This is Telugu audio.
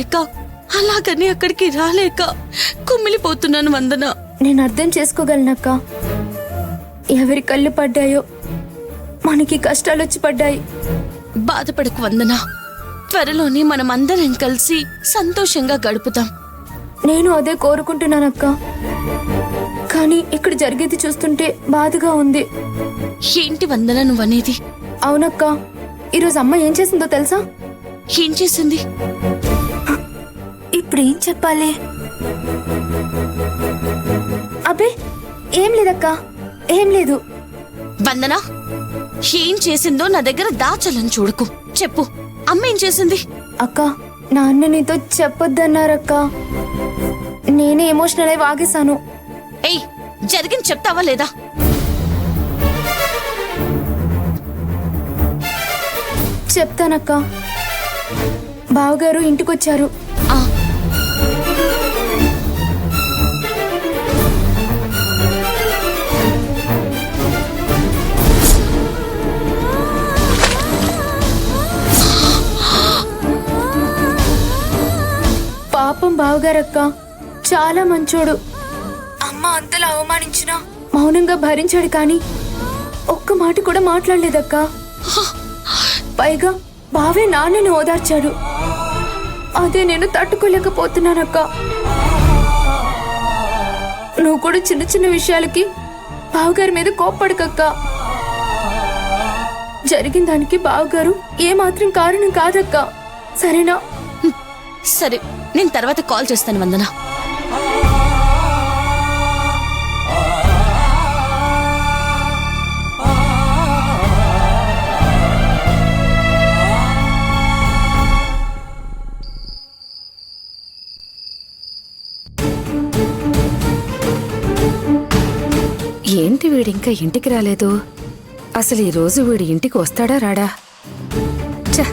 లేక అలాగని అక్కడికి రాలేక కుమిలిపోతున్నాను వందన. నేను అర్థం చేసుకోగలనక్క. ఎవరి కళ్ళు పడ్డాయో మనకి కష్టాలు వచ్చి పడ్డాయి. బాధపడకు వందన, త్వరలోనే మనం అందరం కలిసి సంతోషంగా గడుపుతాం. నేను అదే కోరుకుంటున్నానక్క. కానీ ఇక్కడ జరిగేది చూస్తుంటే బాధగా ఉంది. ఏంటి వందన నువ్వనేది? అవునక్క, ఈరోజు అమ్మ ఏం చేసిందో తెలుసా? ఏం చేసింది? ఇప్పుడు ఏం చెప్పాలి? అబ్బే ఏం లేదక్క, ఏం లేదు. వందన, ఏం చేసిందో నా దగ్గర దాచలని చూడకు. చెప్పు, అమ్మ ఏం చేసింది? అక్క, నాన్న నీతో చెప్పొద్దన్నారక్క. నేనే ఎమోషనల్ అయి వాగేశాను. ఏయ్, జరిగింది చెప్తావా లేదా? చెప్తానక్క. బావగారు ఇంటికొచ్చారు. ఆ, పాపం బావగారక్క, చాలా మంచోడు. అమ్మ అంతలా అవమానించినా మౌనంగా భరించాడు. కానీ ఒక్క మాట కూడా మాట్లాడలేదక్క. పైగా బావే నాన్నని ఓదార్చాడు. అదే నేను తట్టుకోలేకపోతున్నానక్క. నువ్వు కూడా చిన్న చిన్న విషయాలకి బావగారి మీద కోప్పడకక్క. జరిగిన దానికి బావగారు ఏమాత్రం కారణం కాదక్క, సరేనా? సరే, నేను తర్వాత కాల్ చేస్తాను వందన. ఏంటి వీడింకా ఇంటికి రాలేదు? అసలు ఈ రోజు వీడి ఇంటికి వస్తాడా రాడా? ఛ!